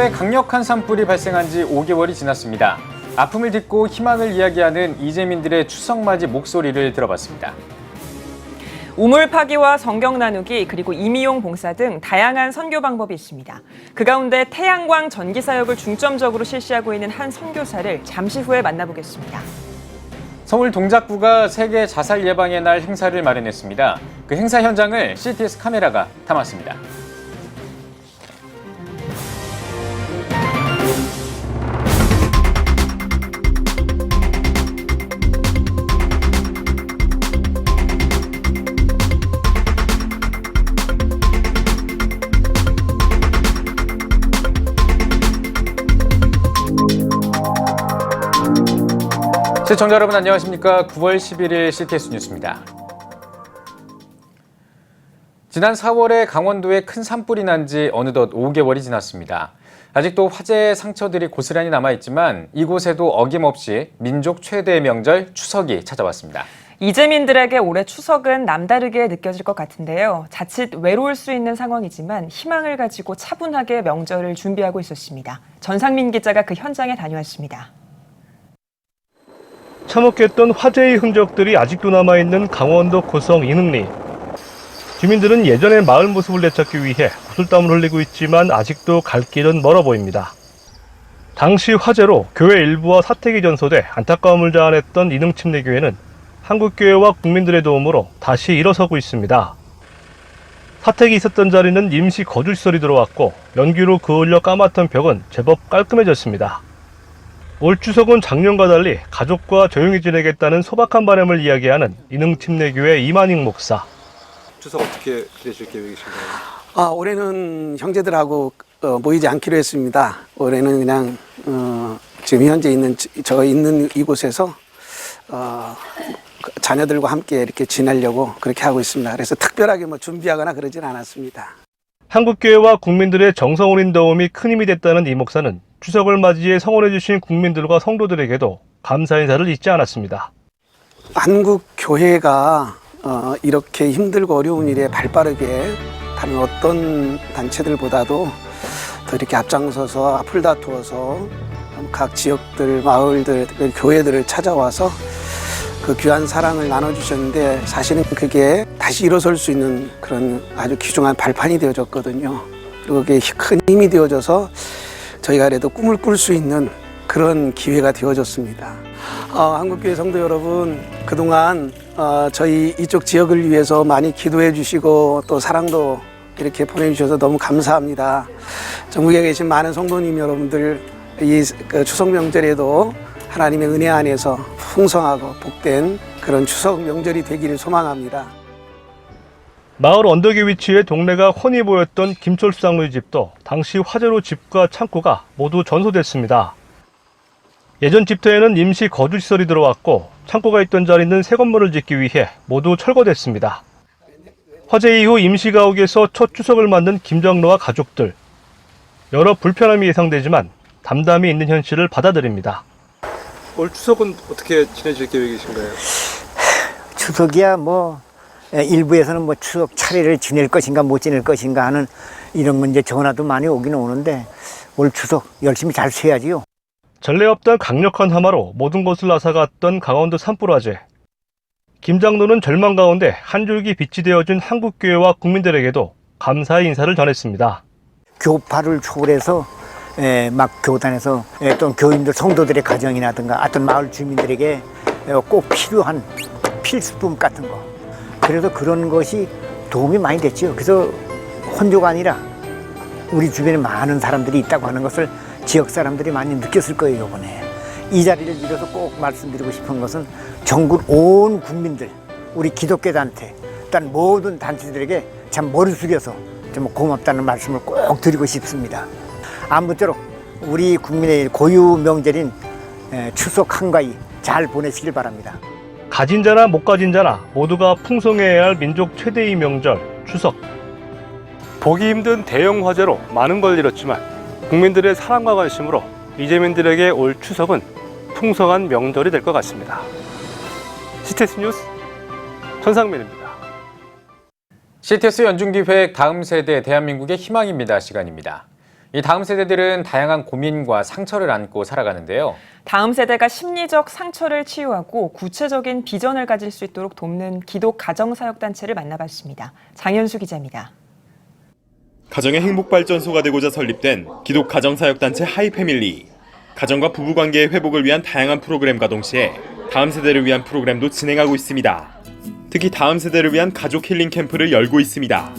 사월에 강력한 산불이 발생한 지 5개월이 지났습니다. 아픔을 딛고 희망을 이야기하는 이재민들의 추석맞이 목소리를 들어봤습니다. 우물 파기와 성경 나누기 그리고 임의용 봉사 등 다양한 선교 방법이 있습니다. 그 가운데 태양광 전기 사역을 중점적으로 실시하고 있는 한 선교사를 잠시 후에 만나보겠습니다. 서울 동작구가 세계 자살 예방의 날 행사를 마련했습니다. 그 행사 현장을 CTS 카메라가 담았습니다. 시청자 여러분 안녕하십니까? 9월 11일 CTS 뉴스입니다. 지난 4월에 강원도에 큰 산불이 난 지 어느덧 5개월이 지났습니다. 아직도 화재의 상처들이 고스란히 남아있지만 이곳에도 어김없이 민족 최대의 명절 추석이 찾아왔습니다. 이재민들에게 올해 추석은 남다르게 느껴질 것 같은데요. 자칫 외로울 수 있는 상황이지만 희망을 가지고 차분하게 명절을 준비하고 있었습니다. 전상민 기자가 그 현장에 다녀왔습니다. 참혹했던 화재의 흔적들이 아직도 남아있는 강원도 고성 인흥리. 주민들은 예전의 마을 모습을 되찾기 위해 구슬땀을 흘리고 있지만 아직도 갈 길은 멀어 보입니다. 당시 화재로 교회 일부와 사택이 전소돼 안타까움을 자아냈던 인흥침례교회는 한국교회와 국민들의 도움으로 다시 일어서고 있습니다. 사택이 있었던 자리는 임시 거주시설이 들어왔고 연기로 그을려 까맣던 벽은 제법 깔끔해졌습니다. 올 추석은 작년과 달리 가족과 조용히 지내겠다는 소박한 바람을 이야기하는 인흥침례교회 이만익 목사. 추석 어떻게 지내실 계획이신가요? 올해는 형제들하고 모이지 않기로 했습니다. 올해는 그냥 지금 현재 있는 저 있는 이곳에서 자녀들과 함께 이렇게 지내려고 그렇게 하고 있습니다. 그래서 특별하게 준비하거나 그러진 않았습니다. 한국교회와 국민들의 정성 어린 도움이 큰 힘이 됐다는 이 목사는 추석을 맞이해 성원해 주신 국민들과 성도들에게도 감사 인사를 잊지 않았습니다. 한국교회가 이렇게 힘들고 어려운 일에 발빠르게 다른 어떤 단체들보다도 더 이렇게 앞장서서 앞을 다투어서 각 지역들, 마을들, 교회들을 찾아와서 그 귀한 사랑을 나눠주셨는데 사실은 그게 다시 일어설 수 있는 그런 아주 귀중한 발판이 되어졌거든요. 그리고 그게 큰 힘이 되어져서 저희가 그래도 꿈을 꿀 수 있는 그런 기회가 되어졌습니다. 한국교회 성도 여러분, 그동안 저희 이쪽 지역을 위해서 많이 기도해 주시고 또 사랑도 이렇게 보내주셔서 너무 감사합니다. 전국에 계신 많은 성도님 여러분들, 이 추석 명절에도 하나님의 은혜 안에서 풍성하고 복된 그런 추석 명절이 되기를 소망합니다. 마을 언덕에 위치해 동네가 훤히 보였던 김철수 장로의 집도 당시 화재로 집과 창고가 모두 전소됐습니다. 예전 집터에는 임시 거주시설이 들어왔고 창고가 있던 자리는 새 건물을 짓기 위해 모두 철거됐습니다. 화재 이후 임시가옥에서 첫 추석을 맞는 김 장로와 가족들. 여러 불편함이 예상되지만 담담히 있는 현실을 받아들입니다. 올 추석은 어떻게 지내실 계획이신가요? 추석이야 일부에서는 추석 차례를 지낼 것인가 못 지낼 것인가 하는 이런 문제 전화도 많이 오긴 오는데 올 추석 열심히 잘 쉬어야지요. 전례 없던 강력한 하마로 모든 것을 앗아갔던 강원도 산불 화재. 김 장로는 절망 가운데 한 줄기 빛이 되어준 한국교회와 국민들에게도 감사의 인사를 전했습니다. 교파를 초월해서 막 교단에서 또 교인들 성도들의 가정이라든가 어떤 마을 주민들에게 꼭 필요한 필수품 같은 거, 그래서 그런 것이 도움이 많이 됐죠. 그래서 혼조가 아니라 우리 주변에 많은 사람들이 있다고 하는 것을 지역 사람들이 많이 느꼈을 거예요. 이번에 이 자리를 빌어서 꼭 말씀드리고 싶은 것은 전국 온 국민들, 우리 기독교 단체, 일단 모든 단체들에게 참 머리 숙여서 좀 고맙다는 말씀을 꼭 드리고 싶습니다. 아무쪼록 우리 국민의 고유 명절인 추석 한가위 잘 보내시길 바랍니다. 가진 자나 못 가진 자나 모두가 풍성해야 할 민족 최대의 명절 추석. 보기 힘든 대형 화재로 많은 걸 잃었지만 국민들의 사랑과 관심으로 이재민들에게 올 추석은 풍성한 명절이 될 것 같습니다. CTS 뉴스 전상민입니다. CTS 연중기획 다음 세대 대한민국의 희망입니다 시간입니다. 이 다음 세대들은 다양한 고민과 상처를 안고 살아가는데요. 다음 세대가 심리적 상처를 치유하고 구체적인 비전을 가질 수 있도록 돕는 기독 가정사역단체를 만나봤습니다. 장현수 기자입니다. 가정의 행복발전소가 되고자 설립된 기독 가정사역단체 하이패밀리. 가정과 부부관계의 회복을 위한 다양한 프로그램과 동시에 다음 세대를 위한 프로그램도 진행하고 있습니다. 특히 다음 세대를 위한 가족 힐링 캠프를 열고 있습니다.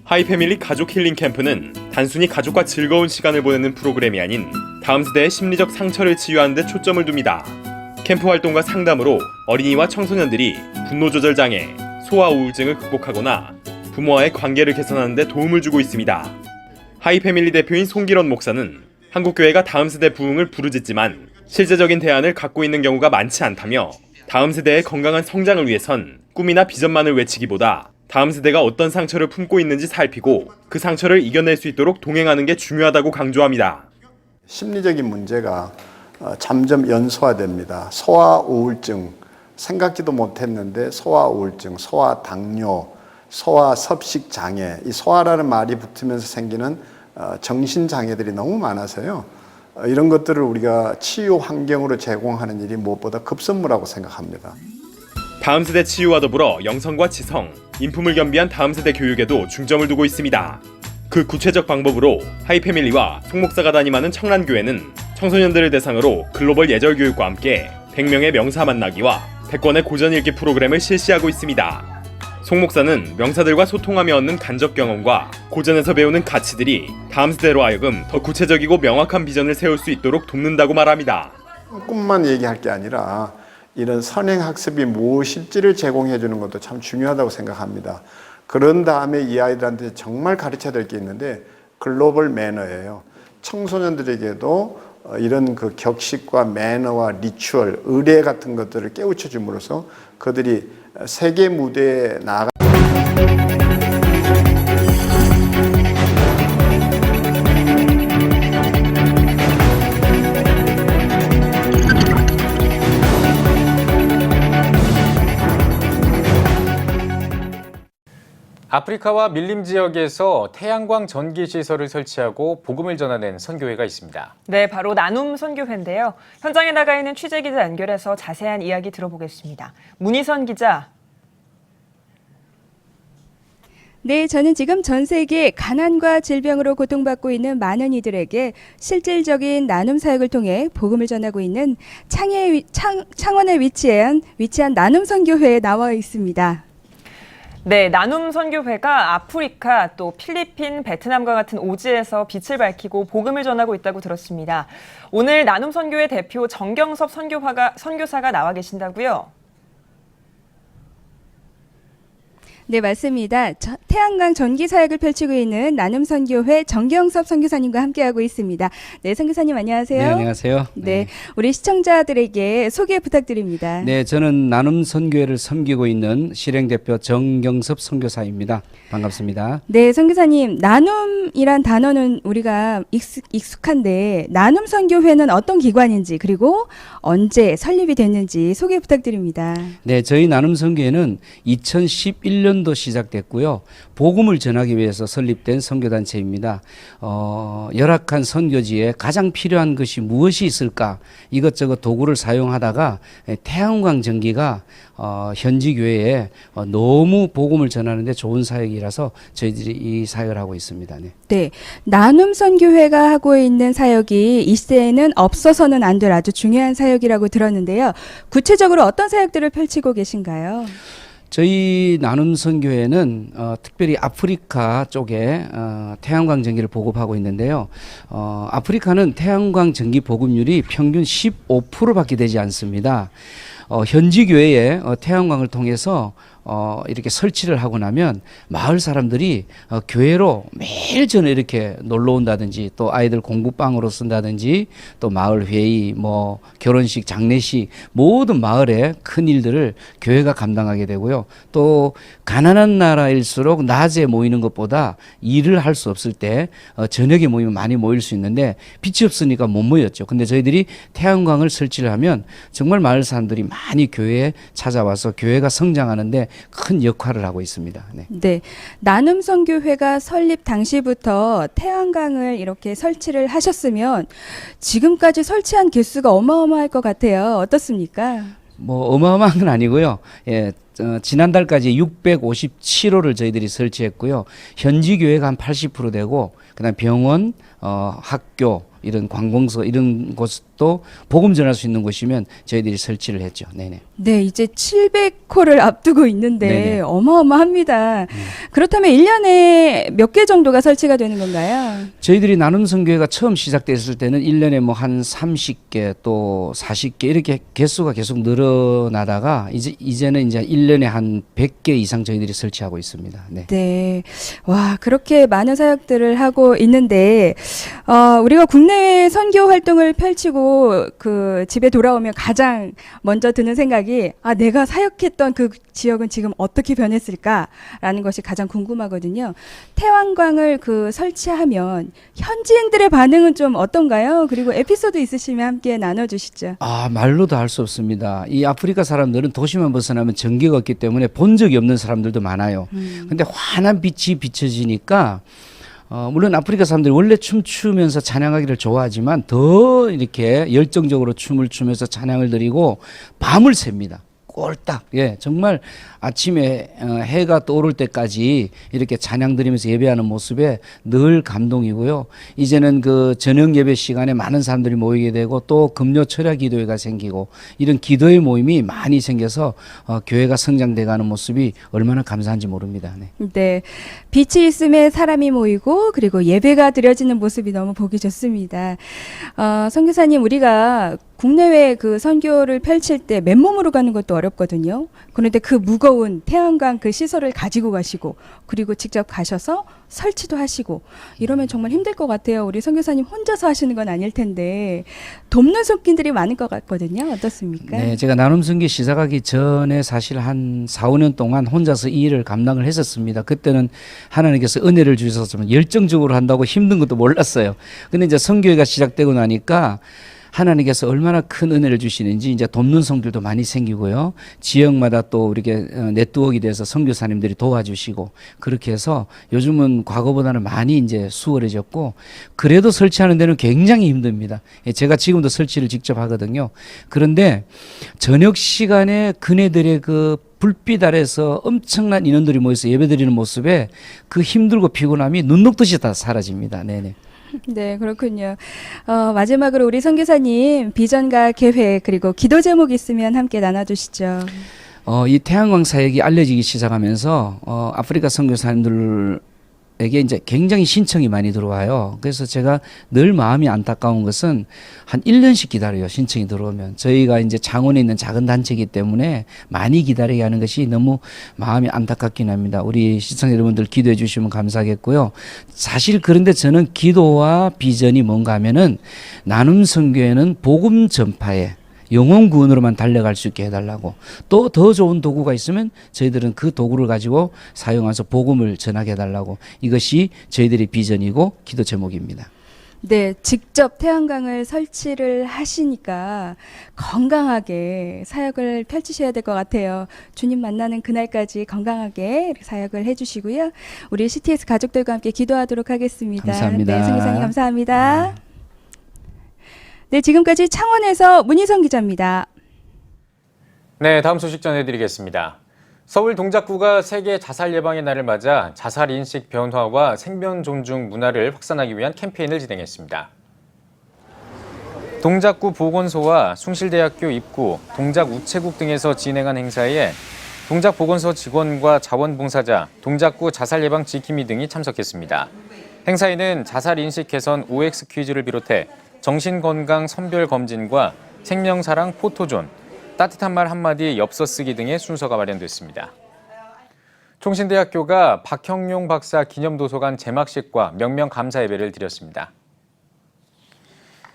하이패밀리 가족 힐링 캠프는 단순히 가족과 즐거운 시간을 보내는 프로그램이 아닌 다음 세대의 심리적 상처를 치유하는 데 초점을 둡니다. 캠프 활동과 상담으로 어린이와 청소년들이 분노 조절 장애, 소아 우울증을 극복하거나 부모와의 관계를 개선하는 데 도움을 주고 있습니다. 하이패밀리 대표인 송기론 목사는 한국교회가 다음 세대 부흥을 부르짖지만 실제적인 대안을 갖고 있는 경우가 많지 않다며 다음 세대의 건강한 성장을 위해선 꿈이나 비전만을 외치기보다 다음 세대가 어떤 상처를 품고 있는지 살피고 그 상처를 이겨낼 수 있도록 동행하는 게 중요하다고 강조합니다. 심리적인 문제가 점점 연소화됩니다. 소아 우울증, 생각지도 못했는데 소아 우울증, 소아 당뇨, 소아 섭식 장애, 이 소아라는 말이 붙으면서 생기는 정신 장애들이 너무 많아서요. 이런 것들을 우리가 치유 환경으로 제공하는 일이 무엇보다 급선무라고 생각합니다. 다음 세대 치유와 더불어 영성과 지성, 인품을 겸비한 다음 세대 교육에도 중점을 두고 있습니다. 그 구체적 방법으로 하이패밀리와 송 목사가 담임하는 청란교회는 청소년들을 대상으로 글로벌 예절 교육과 함께 100명의 명사 만나기와 100권의 고전 읽기 프로그램을 실시하고 있습니다. 송 목사는 명사들과 소통하며 얻는 간접 경험과 고전에서 배우는 가치들이 다음 세대로 하여금 더 구체적이고 명확한 비전을 세울 수 있도록 돕는다고 말합니다. 꿈만 얘기할 게 아니라 이런 선행학습이 무엇일지를 제공해 주는 것도 참 중요하다고 생각합니다. 그런 다음에 이 아이들한테 정말 가르쳐야 될 게 있는데 글로벌 매너예요. 청소년들에게도 이런 그 격식과 매너와 리추얼, 의례 같은 것들을 깨우쳐 줌으로써 그들이 세계 무대에 나아가 아프리카와 밀림 지역에서 태양광 전기 시설을 설치하고 복음을 전하는 선교회가 있습니다. 네, 바로 나눔 선교회인데요. 현장에 나가 있는 취재기자 연결해서 자세한 이야기 들어보겠습니다. 문희선 기자. 네, 저는 지금 전 세계 가난과 질병으로 고통받고 있는 많은 이들에게 실질적인 나눔 사역을 통해 복음을 전하고 있는 창원에 위치한 나눔 선교회에 나와 있습니다. 네, 나눔 선교회가 아프리카 또 필리핀, 베트남과 같은 오지에서 빛을 밝히고 복음을 전하고 있다고 들었습니다. 오늘 나눔 선교회 대표 정경섭 선교사가 나와 계신다고요? 네, 맞습니다. 태양광 전기 사역을 펼치고 있는 나눔 선교회 정경섭 선교사님과 함께하고 있습니다. 네, 선교사님 안녕하세요. 네, 안녕하세요. 네, 우리 시청자들에게 소개 부탁드립니다. 네, 저는 나눔 선교회를 섬기고 있는 실행 대표 정경섭 선교사입니다. 반갑습니다. 네, 선교사님, 나눔이란 단어는 우리가 익숙한데 나눔 선교회는 어떤 기관인지 그리고 언제 설립이 됐는지 소개 부탁드립니다. 네, 저희 나눔 선교회는 2011년도 시작됐고요. 복음을 전하기 위해서 설립된 선교단체입니다. 열악한 선교지에 가장 필요한 것이 무엇이 있을까? 이것저것 도구를 사용하다가 태양광 전기가 현지 교회에 너무 복음을 전하는데 좋은 사역이라서 저희들이 이 사역을 하고 있습니다. 네. 네, 나눔 선교회가 하고 있는 사역이 이 시대에는 없어서는 안 될 아주 중요한 사역이라고 들었는데요. 구체적으로 어떤 사역들을 펼치고 계신가요? 저희 나눔 선교회는 특별히 아프리카 쪽에 태양광 전기를 보급하고 있는데요. 아프리카는 태양광 전기 보급률이 평균 15%밖에 되지 않습니다. 현지 교회에 태양광을 통해서 이렇게 설치를 하고 나면 마을 사람들이 교회로 매일 전에 이렇게 놀러 온다든지 또 아이들 공부방으로 쓴다든지 또 마을 회의 뭐 결혼식 장례식 모든 마을의 큰 일들을 교회가 감당하게 되고요. 또 가난한 나라일수록 낮에 모이는 것보다 일을 할 수 없을 때 저녁에 모이면 많이 모일 수 있는데 빛이 없으니까 못 모였죠. 근데 저희들이 태양광을 설치를 하면 정말 마을 사람들이 많이 교회에 찾아와서 교회가 성장하는데 큰 역할을 하고 있습니다. 네. 네, 나눔선교회가 설립 당시부터 태양광을 이렇게 설치를 하셨으면 지금까지 설치한 개수가 어마어마할 것 같아요. 어떻습니까? 뭐 어마어마한 건 아니고요. 예, 지난달까지 657호를 저희들이 설치했고요. 현지 교회가 한 80% 되고, 그다음 병원, 학교, 이런 관공서 이런 곳도 복음 전할 수 있는 곳이면 저희들이 설치를 했죠. 네네. 네, 이제 700호를 앞두고 있는데 네네. 어마어마합니다. 그렇다면 1년에 몇 개 정도가 설치가 되는 건가요? 저희들이 나눔 선교회가 처음 시작됐을 때는 1년에 뭐 한 30개 또 40개 이렇게 개수가 계속 늘어나다가 이제는 이제 1년에 한 100개 이상 저희들이 설치하고 있습니다. 네. 네. 와, 그렇게 많은 사역들을 하고 있는데, 우리가 국내외 선교 활동을 펼치고 그 집에 돌아오면 가장 먼저 드는 생각이, 아, 내가 사역했던 그 지역은 지금 어떻게 변했을까라는 것이 가장 궁금하거든요. 태양광을 그 설치하면 현지인들의 반응은 좀 어떤가요? 그리고 에피소드 있으시면 함께 나눠주시죠. 아, 말로도 할 수 없습니다. 이 아프리카 사람들은 도시만 벗어나면 전기가 없기 때문에 본 적이 없는 사람들도 많아요. 근데 환한 빛이 비춰지니까 물론 아프리카 사람들이 원래 춤추면서 찬양하기를 좋아하지만 더 이렇게 열정적으로 춤을 추면서 찬양을 드리고 밤을 셉니다. 꼴딱. 예, 정말 아침에 해가 떠오를 때까지 이렇게 찬양 드리면서 예배하는 모습에 늘 감동이고요. 이제는 그 저녁 예배 시간에 많은 사람들이 모이게 되고 또 금요 철야 기도회가 생기고 이런 기도의 모임이 많이 생겨서 교회가 성장돼가는 모습이 얼마나 감사한지 모릅니다. 네. 네. 빛이 있음에 사람이 모이고 그리고 예배가 드려지는 모습이 너무 보기 좋습니다. 선교사님, 우리가 국내외 그 선교를 펼칠 때 맨몸으로 가는 것도 어렵거든요. 그런데 그 무거운 태양광 그 시설을 가지고 가시고 그리고 직접 가셔서 설치도 하시고 이러면 정말 힘들 것 같아요. 우리 선교사님 혼자서 하시는 건 아닐 텐데 돕는 손길들이 많을 것 같거든요. 어떻습니까? 네, 제가 나눔 선교 시작하기 전에 사실 한 4, 5년 동안 혼자서 이 일을 감당을 했었습니다. 그때는 하나님께서 은혜를 주셔서 열정적으로 한다고 힘든 것도 몰랐어요. 근데 이제 선교회가 시작되고 나니까 하나님께서 얼마나 큰 은혜를 주시는지 이제 돕는 성들도 많이 생기고요. 지역마다 또 이렇게 네트워크에 대해서 선교사님들이 도와주시고 그렇게 해서 요즘은 과거보다는 많이 이제 수월해졌고 그래도 설치하는 데는 굉장히 힘듭니다. 제가 지금도 설치를 직접 하거든요. 그런데 저녁 시간에 그네들의 그 불빛 아래서 엄청난 인원들이 모여서 예배드리는 모습에 그 힘들고 피곤함이 눈 녹듯이 다 사라집니다. 네네. 네, 그렇군요. 마지막으로 우리 선교사님 비전과 계획 그리고 기도 제목 있으면 함께 나눠주시죠. 이 태양광 사역이 알려지기 시작하면서 아프리카 선교사님들에게 이제 굉장히 신청이 많이 들어와요. 그래서 제가 늘 마음이 안타까운 것은 한 1년씩 기다려요. 신청이 들어오면. 저희가 이제 창원에 있는 작은 단체이기 때문에 많이 기다리게 하는 것이 너무 마음이 안타깝긴 합니다. 우리 시청자 여러분들 기도해 주시면 감사하겠고요. 사실 그런데 저는 기도와 비전이 뭔가 하면은 나눔 선교회는 복음 전파에 영혼 구원으로만 달려갈 수 있게 해달라고 또 더 좋은 도구가 있으면 저희들은 그 도구를 가지고 사용해서 복음을 전하게 해달라고 이것이 저희들의 비전이고 기도 제목입니다. 네, 직접 태양광을 설치를 하시니까 건강하게 사역을 펼치셔야 될 것 같아요. 주님 만나는 그날까지 건강하게 사역을 해주시고요. 우리 CTS 가족들과 함께 기도하도록 하겠습니다. 감사합니다. 네, 선교사님 감사합니다. 네, 지금까지 창원에서 문희성 기자입니다. 네, 다음 소식 전해드리겠습니다. 서울 동작구가 세계 자살 예방의 날을 맞아 자살 인식 변화와 생명 존중 문화를 확산하기 위한 캠페인을 진행했습니다. 동작구 보건소와 숭실대학교 입구, 동작우체국 등에서 진행한 행사에 동작보건소 직원과 자원봉사자, 동작구 자살 예방 지킴이 등이 참석했습니다. 행사에는 자살 인식 개선 OX 퀴즈를 비롯해 정신건강 선별 검진과 생명사랑 포토존, 따뜻한 말 한마디 엽서 쓰기 등의 순서가 마련됐습니다. 총신대학교가 박형용 박사 기념도서관 개막식과 명명감사 예배를 드렸습니다.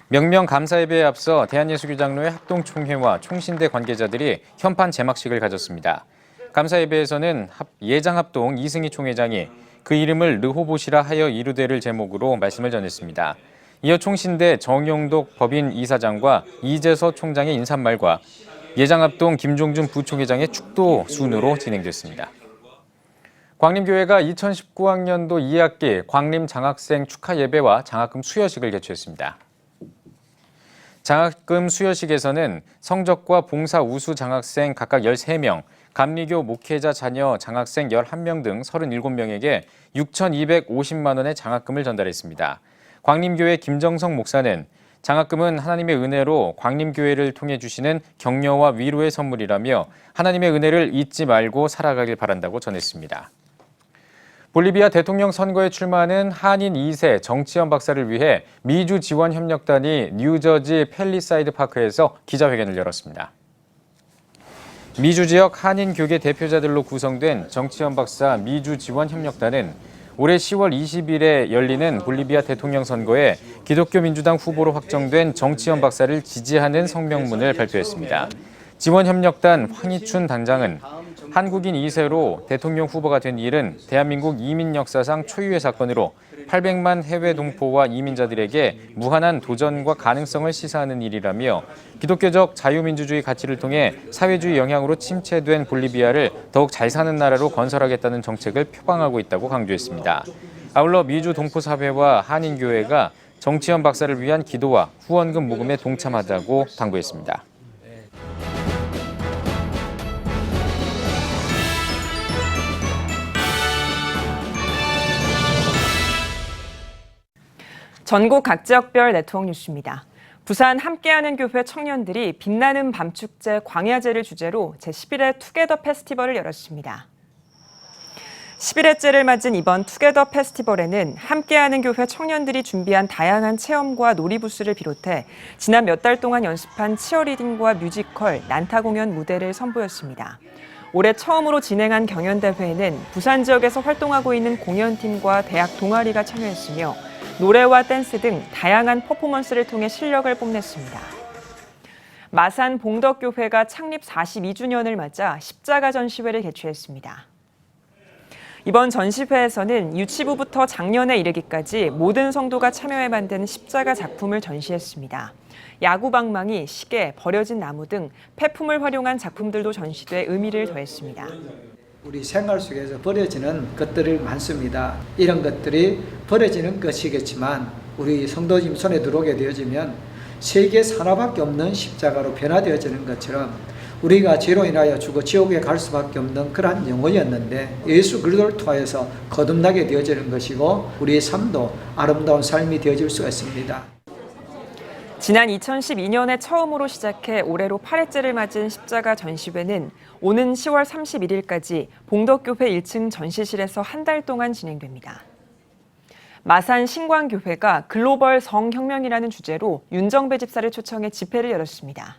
명명감사 예배에 앞서 대한예수교장로회 합동총회와 총신대 관계자들이 현판 개막식을 가졌습니다. 감사 예배에서는 예장합동 이승희 총회장이 그 이름을 르호봇이라 하여 이루되를 제목으로 말씀을 전했습니다. 이어 총신대 정용독 법인 이사장과 이재서 총장의 인사말과 예장합동 김종준 부총회장의 축도 순으로 진행됐습니다. 광림교회가 2019학년도 2학기 광림 장학생 축하 예배와 장학금 수여식을 개최했습니다. 장학금 수여식에서는 성적과 봉사 우수 장학생 각각 13명, 감리교 목회자 자녀 장학생 11명 등 37명에게 6,250만 원의 장학금을 전달했습니다. 광림교회 김정성 목사는 장학금은 하나님의 은혜로 광림교회를 통해 주시는 격려와 위로의 선물이라며 하나님의 은혜를 잊지 말고 살아가길 바란다고 전했습니다. 볼리비아 대통령 선거에 출마하는 한인 2세 정치현 박사를 위해 미주 지원 협력단이 뉴저지 팰리사이드 파크에서 기자회견을 열었습니다. 미주 지역 한인 교계 대표자들로 구성된 정치현 박사 미주 지원 협력단은 올해 10월 20일에 열리는 볼리비아 대통령 선거에 기독교 민주당 후보로 확정된 정치현 박사를 지지하는 성명문을 발표했습니다. 지원협력단 황희춘 단장은 한국인 2세로 대통령 후보가 된 일은 대한민국 이민 역사상 초유의 사건으로 800만 해외 동포와 이민자들에게 무한한 도전과 가능성을 시사하는 일이라며 기독교적 자유민주주의 가치를 통해 사회주의 영향으로 침체된 볼리비아를 더욱 잘 사는 나라로 건설하겠다는 정책을 표방하고 있다고 강조했습니다. 아울러 미주 동포사회와 한인교회가 정치현 박사를 위한 기도와 후원금 모금에 동참하자고 당부했습니다. 전국 각 지역별 네트워크 뉴스입니다. 부산 함께하는 교회 청년들이 빛나는 밤축제 광야제를 주제로 제11회 투게더 페스티벌을 열었습니다. 11회째를 맞은 이번 투게더 페스티벌에는 함께하는 교회 청년들이 준비한 다양한 체험과 놀이부스를 비롯해 지난 몇 달 동안 연습한 치어리딩과 뮤지컬, 난타 공연 무대를 선보였습니다. 올해 처음으로 진행한 경연대회에는 부산 지역에서 활동하고 있는 공연팀과 대학 동아리가 참여했으며 노래와 댄스 등 다양한 퍼포먼스를 통해 실력을 뽐냈습니다. 마산 봉덕교회가 창립 42주년을 맞아 십자가 전시회를 개최했습니다. 이번 전시회에서는 유치부부터 작년에 이르기까지 모든 성도가 참여해 만든 십자가 작품을 전시했습니다. 야구방망이, 시계, 버려진 나무 등 폐품을 활용한 작품들도 전시돼 의미를 더했습니다. 우리 생활 속에서 버려지는 것들이 많습니다. 이런 것들이 버려지는 것이겠지만 우리 성도님 손에 들어오게 되어지면 세계 하나밖에 없는 십자가로 변화되어지는 것처럼 우리가 죄로 인하여 죽어 지옥에 갈 수밖에 없는 그러한 영혼이었는데 예수 그리스도를 통하여서 거듭나게 되어지는 것이고 우리의 삶도 아름다운 삶이 되어질 수가 있습니다. 지난 2012년에 처음으로 시작해 올해로 8회째를 맞은 십자가 전시회는 오는 10월 31일까지 봉덕교회 1층 전시실에서 한 달 동안 진행됩니다. 마산 신광교회가 글로벌 성혁명이라는 주제로 윤정배 집사를 초청해 집회를 열었습니다.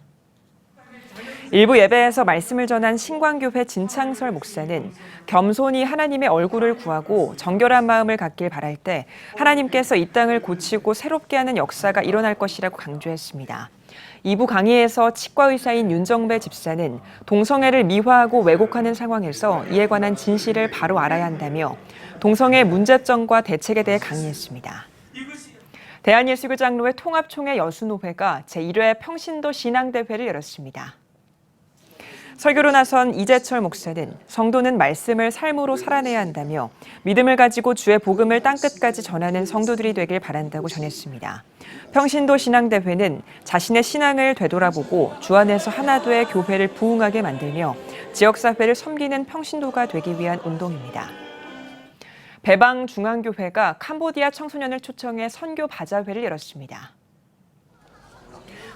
일부 예배에서 말씀을 전한 신광교회 진창설 목사는 겸손히 하나님의 얼굴을 구하고 정결한 마음을 갖길 바랄 때 하나님께서 이 땅을 고치고 새롭게 하는 역사가 일어날 것이라고 강조했습니다. 2부 강의에서 치과의사인 윤정배 집사는 동성애를 미화하고 왜곡하는 상황에서 이에 관한 진실을 바로 알아야 한다며 동성애 문제점과 대책에 대해 강의했습니다. 대한예수교장로회 통합총회 여수노회가 제1회 평신도 신앙대회를 열었습니다. 설교로 나선 이재철 목사는 성도는 말씀을 삶으로 살아내야 한다며 믿음을 가지고 주의 복음을 땅끝까지 전하는 성도들이 되길 바란다고 전했습니다. 평신도 신앙대회는 자신의 신앙을 되돌아보고 주 안에서 하나되어 교회를 부흥하게 만들며 지역사회를 섬기는 평신도가 되기 위한 운동입니다. 배방중앙교회가 캄보디아 청소년을 초청해 선교 바자회를 열었습니다.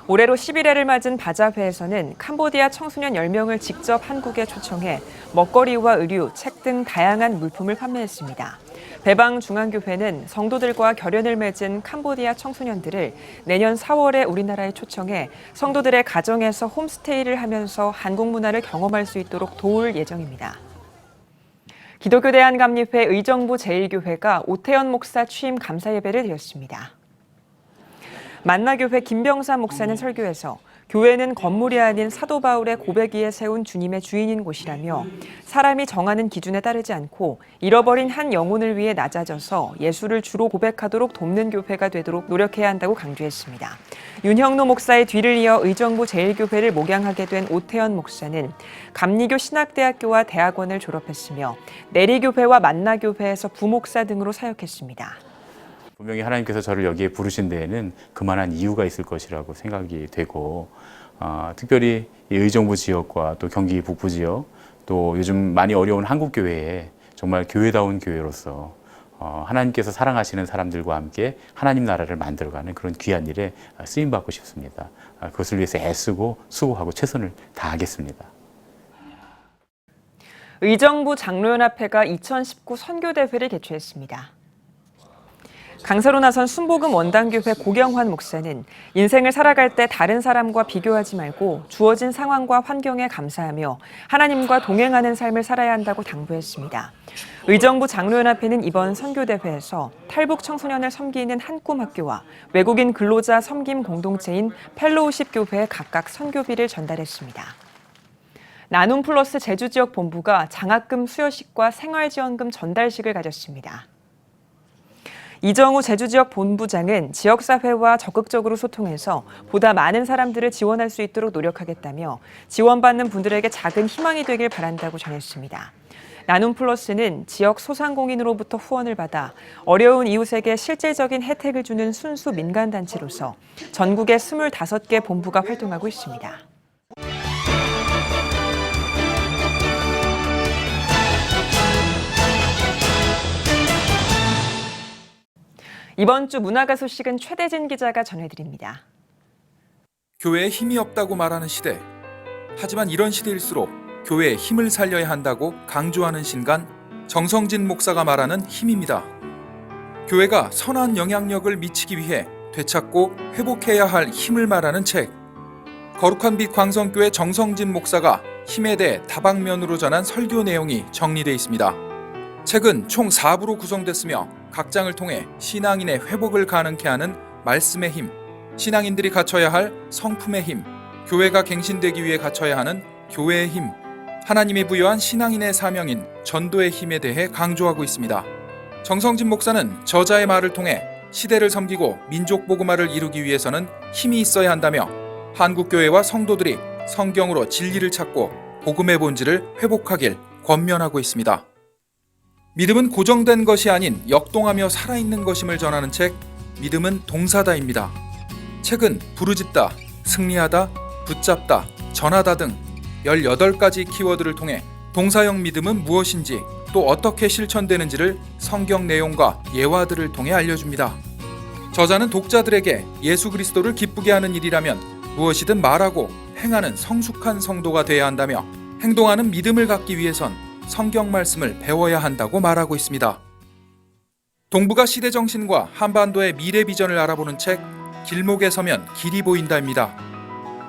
올해로 11회를 맞은 바자회에서는 캄보디아 청소년 10명을 직접 한국에 초청해 먹거리와 의류, 책 등 다양한 물품을 판매했습니다. 배방중앙교회는 성도들과 결연을 맺은 캄보디아 청소년들을 내년 4월에 우리나라에 초청해 성도들의 가정에서 홈스테이를 하면서 한국 문화를 경험할 수 있도록 도울 예정입니다. 기독교대한감리회 의정부 제1교회가 오태연 목사 취임 감사예배를 드렸습니다. 만나교회 김병삼 목사는 설교에서 교회는 건물이 아닌 사도 바울의 고백 위에 세운 주님의 주인인 곳이라며 사람이 정하는 기준에 따르지 않고 잃어버린 한 영혼을 위해 낮아져서 예수를 주로 고백하도록 돕는 교회가 되도록 노력해야 한다고 강조했습니다. 윤형노 목사의 뒤를 이어 의정부 제1교회를 목양하게 된 오태연 목사는 감리교 신학대학교와 대학원을 졸업했으며 내리교회와 만나교회에서 부목사 등으로 사역했습니다. 분명히 하나님께서 저를 여기에 부르신 데에는 그만한 이유가 있을 것이라고 생각이 되고 특별히 이 의정부 지역과 또 경기 북부 지역 또 요즘 많이 어려운 한국 교회에 정말 교회다운 교회로서 하나님께서 사랑하시는 사람들과 함께 하나님 나라를 만들어가는 그런 귀한 일에 쓰임받고 싶습니다. 그것을 위해서 애쓰고 수고하고 최선을 다하겠습니다. 의정부 장로연합회가 2019 선교대회를 개최했습니다. 강사로 나선 순복음 원당교회 고경환 목사는 인생을 살아갈 때 다른 사람과 비교하지 말고 주어진 상황과 환경에 감사하며 하나님과 동행하는 삶을 살아야 한다고 당부했습니다. 의정부 장로연합회는 이번 선교대회에서 탈북 청소년을 섬기는 한꿈학교와 외국인 근로자 섬김 공동체인 펠로우십 교회에 각각 선교비를 전달했습니다. 나눔 플러스 제주지역 본부가 장학금 수여식과 생활지원금 전달식을 가졌습니다. 이정우 제주지역 본부장은 지역사회와 적극적으로 소통해서 보다 많은 사람들을 지원할 수 있도록 노력하겠다며 지원받는 분들에게 작은 희망이 되길 바란다고 전했습니다. 나눔 플러스는 지역 소상공인으로부터 후원을 받아 어려운 이웃에게 실질적인 혜택을 주는 순수 민간단체로서 전국에 25개 본부가 활동하고 있습니다. 이번 주 문화가 소식은 최대진 기자가 전해드립니다. 교회에 힘이 없다고 말하는 시대. 하지만 이런 시대일수록 교회에 힘을 살려야 한다고 강조하는 신간 정성진 목사가 말하는 힘입니다. 교회가 선한 영향력을 미치기 위해 되찾고 회복해야 할 힘을 말하는 책. 거룩한 빛 광성교회 정성진 목사가 힘에 대해 다방면으로 전한 설교 내용이 정리되어 있습니다. 책은 총 4부로 구성됐으며 각 장을 통해 신앙인의 회복을 가능케 하는 말씀의 힘, 신앙인들이 갖춰야 할 성품의 힘, 교회가 갱신되기 위해 갖춰야 하는 교회의 힘, 하나님이 부여한 신앙인의 사명인 전도의 힘에 대해 강조하고 있습니다. 정성진 목사는 저자의 말을 통해 시대를 섬기고 민족 복음화를 이루기 위해서는 힘이 있어야 한다며 한국교회와 성도들이 성경으로 진리를 찾고 복음의 본질을 회복하길 권면하고 있습니다. 믿음은 고정된 것이 아닌 역동하며 살아있는 것임을 전하는 책 믿음은 동사다입니다. 책은 부르짖다, 승리하다, 붙잡다, 전하다 등 18가지 키워드를 통해 동사형 믿음은 무엇인지 또 어떻게 실천되는지를 성경 내용과 예화들을 통해 알려줍니다. 저자는 독자들에게 예수 그리스도를 기쁘게 하는 일이라면 무엇이든 말하고 행하는 성숙한 성도가 되어야 한다며 행동하는 믿음을 갖기 위해선 성경 말씀을 배워야 한다고 말하고 있습니다. 동북아 시대 정신과 한반도의 미래 비전을 알아보는 책 길목에 서면 길이 보인다입니다.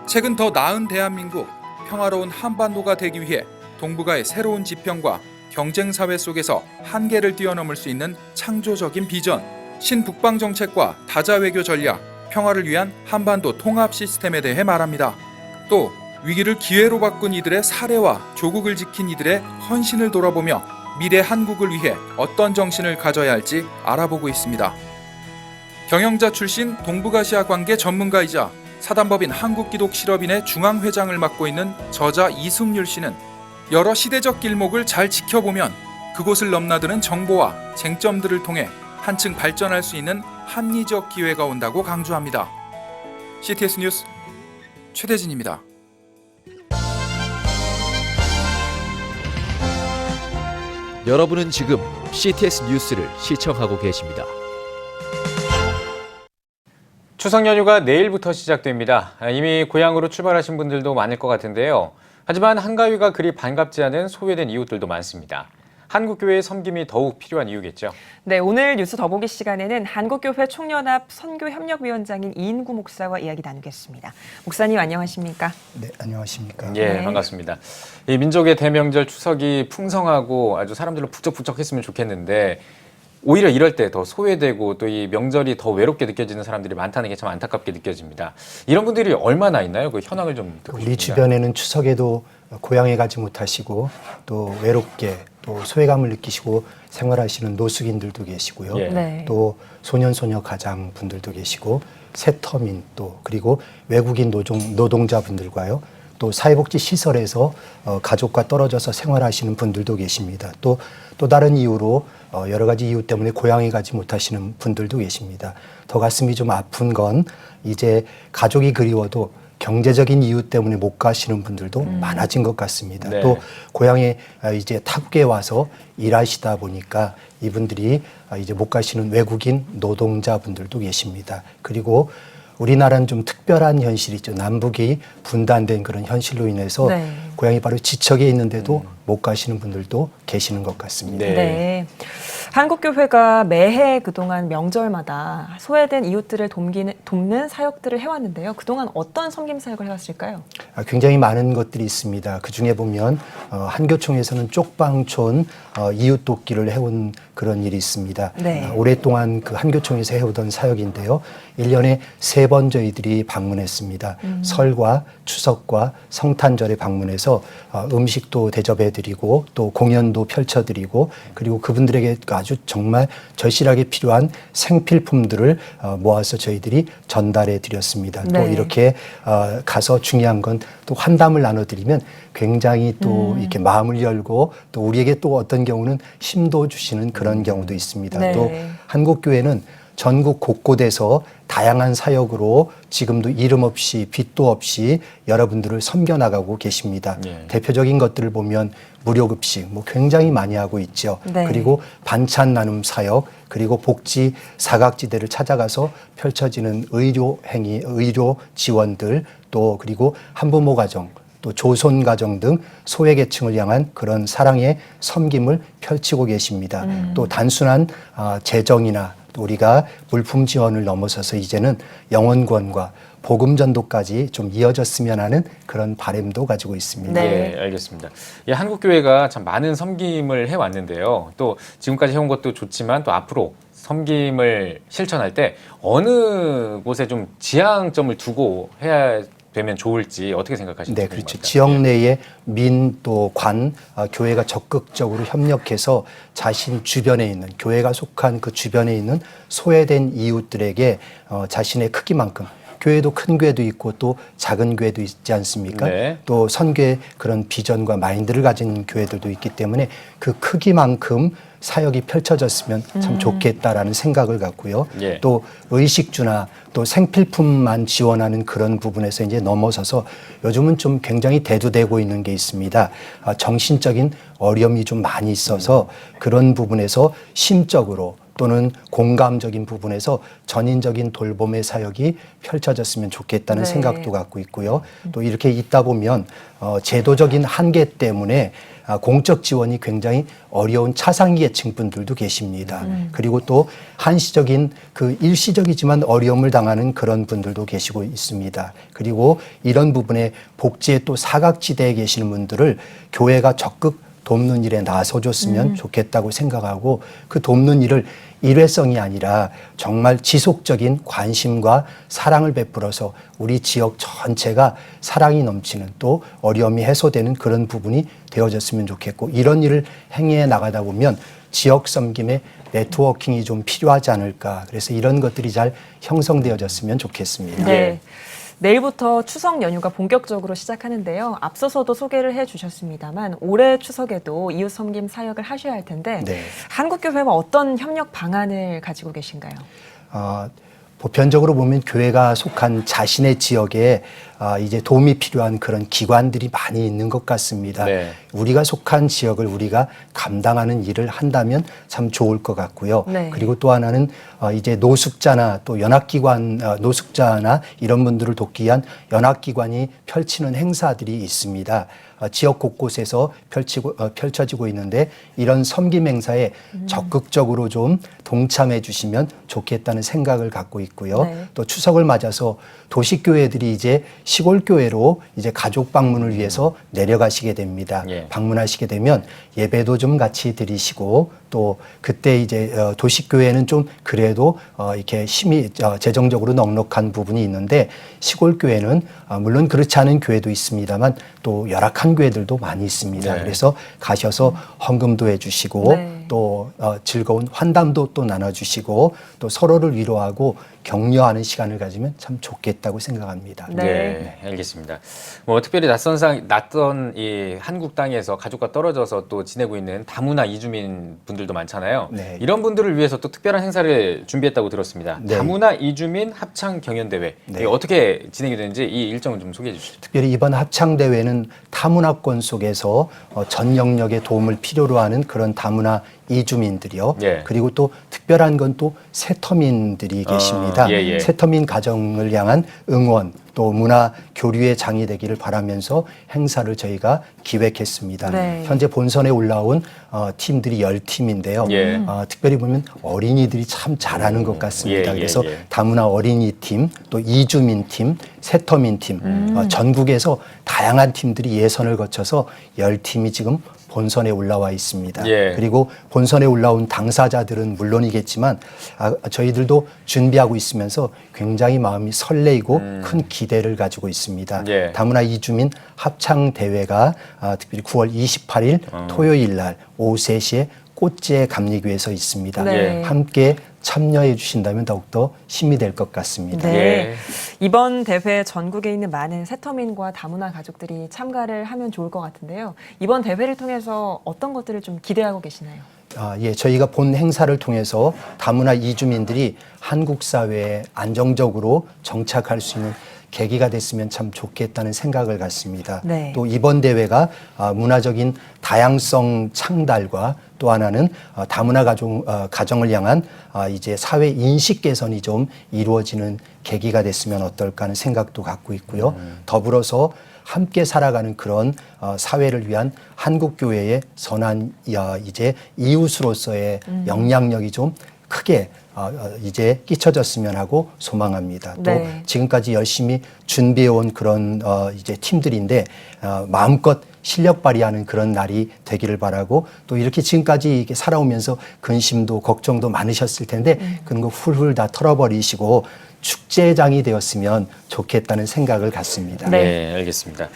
책은 더 나은 대한민국, 평화로운 한반도가 되기 위해 동북아의 새로운 지평과 경쟁 사회 속에서 한계를 뛰어넘을 수 있는 창조적인 비전, 신북방 정책과 다자 외교 전략, 평화를 위한 한반도 통합 시스템에 대해 말합니다. 또 위기를 기회로 바꾼 이들의 사례와 조국을 지킨 이들의 헌신을 돌아보며 미래 한국을 위해 어떤 정신을 가져야 할지 알아보고 있습니다. 경영자 출신 동북아시아 관계 전문가이자 사단법인 한국기독실업인의 중앙회장을 맡고 있는 저자 이승률 씨는 여러 시대적 길목을 잘 지켜보면 그곳을 넘나드는 정보와 쟁점들을 통해 한층 발전할 수 있는 합리적 기회가 온다고 강조합니다. CTS 뉴스 최대진입니다. 여러분은 지금 CTS 뉴스를 시청하고 계십니다. 추석 연휴가 내일부터 시작됩니다. 이미 고향으로 출발하신 분들도 많을 것 같은데요. 하지만 한가위가 그리 반갑지 않은 소외된 이웃들도 많습니다. 한국교회의 섬김이 더욱 필요한 이유겠죠. 네, 오늘 뉴스 더보기 시간에는 한국교회 총연합 선교협력위원장인 이인구 목사와 이야기 나누겠습니다. 목사님 안녕하십니까? 네, 안녕하십니까? 예, 네. 반갑습니다. 이 민족의 대명절 추석이 풍성하고 아주 사람들로 북적북적했으면 좋겠는데 오히려 이럴 때 더 소외되고 또 이 명절이 더 외롭게 느껴지는 사람들이 많다는 게 참 안타깝게 느껴집니다. 이런 분들이 얼마나 있나요? 그 현황을 좀 듣고 우리 싶습니다. 주변에는 추석에도 고향에 가지 못하시고 또 외롭게 또 소외감을 느끼시고 생활하시는 노숙인들도 계시고요. 예. 네. 또 소년소녀 가장분들도 계시고 세터민 또 그리고 외국인 노동자분들과요. 또 사회복지 시설에서 가족과 떨어져서 생활하시는 분들도 계십니다. 또 다른 이유로 여러 가지 이유 때문에 고향에 가지 못하시는 분들도 계십니다. 더 가슴이 좀 아픈 건 이제 가족이 그리워도 경제적인 이유 때문에 못 가시는 분들도 많아진 것 같습니다. 네. 또 고향에 이제 타국에 와서 일하시다 보니까 이분들이 이제 못 가시는 외국인 노동자분들도 계십니다. 그리고 우리나라는 좀 특별한 현실이죠. 남북이 분단된 그런 현실로 인해서 네. 고향이 바로 지척에 있는데도 못 가시는 분들도 계시는 것 같습니다. 네. 한국교회가 매해 그동안 명절마다 소외된 이웃들을 돕는 사역들을 해왔는데요. 그동안 어떤 섬김 사역을 해왔을까요? 굉장히 많은 것들이 있습니다. 그 중에 보면 한교총에서는 쪽방촌 이웃 돕기를 해온 그런 일이 있습니다. 네. 오랫동안 그 한교총에서 해오던 사역인데요. 1년에 3번 저희들이 방문했습니다. 설과 추석과 성탄절에 방문해서 음식도 대접해드리고 또 공연도 펼쳐드리고 그리고 그분들에게 아주 정말 절실하게 필요한 생필품들을 모아서 저희들이 전달해 드렸습니다. 네. 또 이렇게 가서 중요한 건 또 환담을 나눠드리면 굉장히 또 이렇게 마음을 열고 또 우리에게 또 어떤 경우는 힘도 주시는 그런 경우도 있습니다. 네. 또 한국교회는 전국 곳곳에서 다양한 사역으로 지금도 이름 없이 빚도 없이 여러분들을 섬겨나가고 계십니다. 예. 대표적인 것들을 보면 무료급식 뭐 굉장히 많이 하고 있죠. 네. 그리고 반찬 나눔 사역 그리고 복지 사각지대를 찾아가서 펼쳐지는 의료 행위, 의료 지원들 또 그리고 한부모 가정 또 조손 가정 등 소외계층을 향한 그런 사랑의 섬김을 펼치고 계십니다. 또 단순한 재정이나 또 우리가 물품 지원을 넘어서서 이제는 영혼구원과 복음 전도까지 좀 이어졌으면 하는 그런 바람도 가지고 있습니다. 네. 네, 알겠습니다. 예, 한국교회가 참 많은 섬김을 해왔는데요. 또 지금까지 해온 것도 좋지만 또 앞으로 섬김을 실천할 때 어느 곳에 좀 지향점을 두고 해야 되면 좋을지 어떻게 생각하시는지 네, 그렇죠. 궁금합니다. 지역 내에 민 또 관 교회가 적극적으로 협력해서 자신 주변에 있는 교회가 속한 그 주변에 있는 소외된 이웃들에게 자신의 크기만큼 교회도 큰 교회도 있고 또 작은 교회도 있지 않습니까? 네. 또 선교의 그런 비전과 마인드를 가진 교회들도 있기 때문에 그 크기만큼 사역이 펼쳐졌으면 참 좋겠다라는 생각을 갖고요. 예. 또 의식주나 또 생필품만 지원하는 그런 부분에서 이제 넘어서서 요즘은 좀 굉장히 대두되고 있는 게 있습니다. 정신적인 어려움이 좀 많이 있어서 그런 부분에서 심적으로 또는 공감적인 부분에서 전인적인 돌봄의 사역이 펼쳐졌으면 좋겠다는 네. 생각도 갖고 있고요. 또 이렇게 있다 보면 제도적인 한계 때문에 공적 지원이 굉장히 어려운 차상위 계층 분들도 계십니다. 그리고 또 한시적인 그 일시적이지만 어려움을 당하는 그런 분들도 계시고 있습니다. 그리고 이런 부분에 복지의 또 사각지대에 계시는 분들을 교회가 적극 돕는 일에 나서줬으면 좋겠다고 생각하고 그 돕는 일을 일회성이 아니라 정말 지속적인 관심과 사랑을 베풀어서 우리 지역 전체가 사랑이 넘치는 또 어려움이 해소되는 그런 부분이 되어졌으면 좋겠고 이런 일을 행해 나가다 보면 지역 섬김의 네트워킹이 좀 필요하지 않을까. 그래서 이런 것들이 잘 형성되어졌으면 좋겠습니다. 네. 내일부터 추석 연휴가 본격적으로 시작하는데요. 앞서서도 소개를 해주셨습니다만 올해 추석에도 이웃 섬김 사역을 하셔야 할 텐데 네. 한국교회와 어떤 협력 방안을 가지고 계신가요? 보편적으로 보면 교회가 속한 자신의 지역에 이제 도움이 필요한 그런 기관들이 많이 있는 것 같습니다. 네. 우리가 속한 지역을 우리가 감당하는 일을 한다면 참 좋을 것 같고요. 네. 그리고 또 하나는 이제 노숙자나 또 연합기관, 노숙자나 이런 분들을 돕기 위한 연합기관이 펼치는 행사들이 있습니다. 지역 곳곳에서 펼쳐지고 있는데 이런 섬김 행사에 적극적으로 좀 동참해 주시면 좋겠다는 생각을 갖고 있고요. 네. 또 추석을 맞아서 도시교회들이 이제 시골교회로 이제 가족 방문을 위해서 내려가시게 됩니다. 예. 방문하시게 되면 예배도 좀 같이 드리시고 또 또 그때 이제 도시교회는 좀 그래도 이렇게 힘이 재정적으로 넉넉한 부분이 있는데 시골 교회는 물론 그렇지 않은 교회도 있습니다만 또 열악한 교회들도 많이 있습니다. 네. 그래서 가셔서 헌금도 해주시고 네. 또 즐거운 환담도 또 나눠주시고 또 서로를 위로하고 격려하는 시간을 가지면 참 좋겠다고 생각합니다. 네, 알겠습니다. 뭐 특별히 낯선 이 한국 땅에서 가족과 떨어져서 또 지내고 있는 다문화 이주민 분들도 많잖아요. 네. 이런 분들을 위해서 또 특별한 행사를 준비했다고 들었습니다. 네. 다문화 이주민 합창 경연대회. 네. 이게 어떻게 진행이 되는지 이 일정을 좀 소개해 주시죠. 특별히 이번 합창대회는 타문화권 속에서 전 영역의 도움을 필요로 하는 그런 다문화 이주민들이요. 예. 그리고 또 특별한 건 또 세터민들이 계십니다. 예. 세터민 가정을 향한 응원 또 문화 교류의 장이 되기를 바라면서 행사를 저희가 기획했습니다. 네. 현재 본선에 올라온 팀들이 10팀인데요. 예. 특별히 보면 어린이들이 참 잘하는 것 같습니다. 예. 그래서 다문화 어린이 팀, 또 이주민 팀, 세터민 팀, 전국에서 다양한 팀들이 예선을 거쳐서 10팀이 지금 본선에 올라와 있습니다. 예. 그리고 본선에 올라온 당사자들은 물론이겠지만 저희들도 준비하고 있으면서 굉장히 마음이 설레이고 큰 기대를 가지고 있습니다. 예. 다문화 이주민 합창대회가 특별히 9월 28일 토요일 날 오후 3시에 꽃제 감리교에서 있습니다. 네. 함께 참여해 주신다면 더욱더 힘이 될 것 같습니다. 네. 예. 이번 대회 전국에 있는 많은 세터민과 다문화 가족들이 참가를 하면 좋을 것 같은데요. 이번 대회를 통해서 어떤 것들을 좀 기대하고 계시나요? 저희가 본 행사를 통해서 다문화 이주민들이 한국 사회에 안정적으로 정착할 수 있는 계기가 됐으면 참 좋겠다는 생각을 갖습니다. 네. 또 이번 대회가 문화적인 다양성 창달과 또 하나는 다문화 가정을 향한 이제 사회 인식 개선이 좀 이루어지는 계기가 됐으면 어떨까 하는 생각도 갖고 있고요. 더불어서 함께 살아가는 그런 사회를 위한 한국 교회의 선한 이제 이웃으로서의 영향력이 좀 크게 이제 끼쳐졌으면 하고 소망합니다. 네. 또 지금까지 열심히 준비해온 그런 이제 팀들인데 마음껏 실력 발휘하는 그런 날이 되기를 바라고 또 이렇게 지금까지 이렇게 살아오면서 근심도 걱정도 많으셨을 텐데 그런 거 훌훌 다 털어버리시고 축제장이 되었으면 좋겠다는 생각을 갖습니다. 네, 알겠습니다.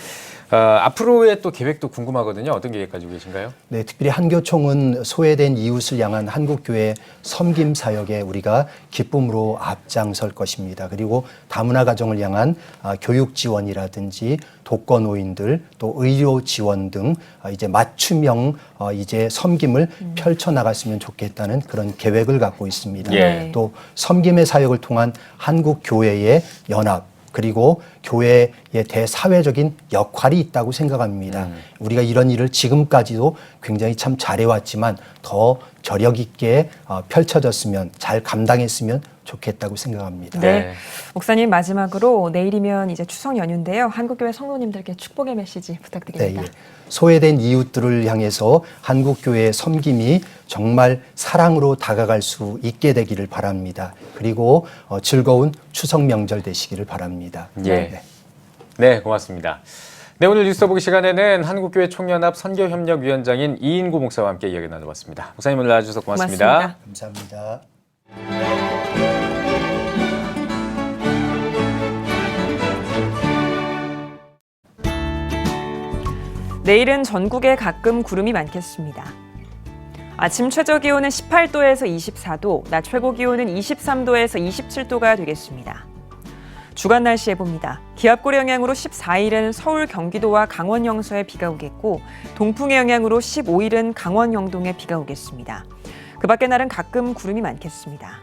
앞으로의 또 계획도 궁금하거든요. 어떤 계획 가지고 계신가요? 네, 특별히 한교총은 소외된 이웃을 향한 한국교회 섬김 사역에 우리가 기쁨으로 앞장설 것입니다. 그리고 다문화 가정을 향한 교육 지원이라든지 독거노인들 또 의료 지원 등 이제 맞춤형 이제 섬김을 펼쳐 나갔으면 좋겠다는 그런 계획을 갖고 있습니다. 예. 또 섬김의 사역을 통한 한국 교회의 연합 그리고 교회의 대사회적인 역할이 있다고 생각합니다. 우리가 이런 일을 지금까지도 굉장히 참 잘해왔지만 더 저력 있게 펼쳐졌으면 잘 감당했으면 좋겠다고 생각합니다. 네. 목사님 마지막으로 내일이면 이제 추석 연휴인데요. 한국교회 성도님들께 축복의 메시지 부탁드립니다. 네, 소외된 이웃들을 향해서 한국교회의 섬김이 정말 사랑으로 다가갈 수 있게 되기를 바랍니다. 그리고 즐거운 추석 명절 되시기를 바랍니다. 예. 네, 고맙습니다. 네, 오늘 뉴스 보기 시간에는 한국교회 총연합 선교협력위원장인 이인구 목사와 함께 이야기 나눠봤습니다. 목사님 오늘 나와주셔서 고맙습니다. 감사합니다. 내일은 전국에 가끔 구름이 많겠습니다. 아침 최저 기온은 18도에서 24도, 낮 최고 기온은 23도에서 27도가 되겠습니다. 주간 날씨 해봅니다. 기압골의 영향으로 14일은 서울, 경기도와 강원 영서에 비가 오겠고 동풍의 영향으로 15일은 강원 영동에 비가 오겠습니다. 그 밖의 날은 가끔 구름이 많겠습니다.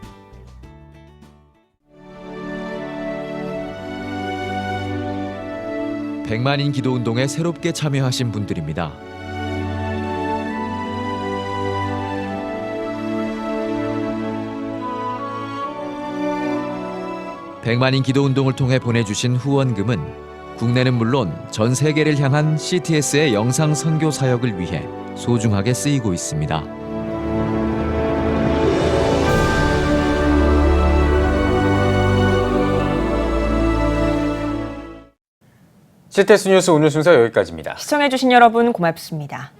백만인 기도운동에 새롭게 참여하신 분들입니다. 백만인 기도운동을 통해 보내주신 후원금은 국내는 물론 전 세계를 향한 CTS의 영상 선교 사역을 위해 소중하게 쓰이고 있습니다. CTS 뉴스 오늘 순서 여기까지입니다. 시청해주신 여러분 고맙습니다.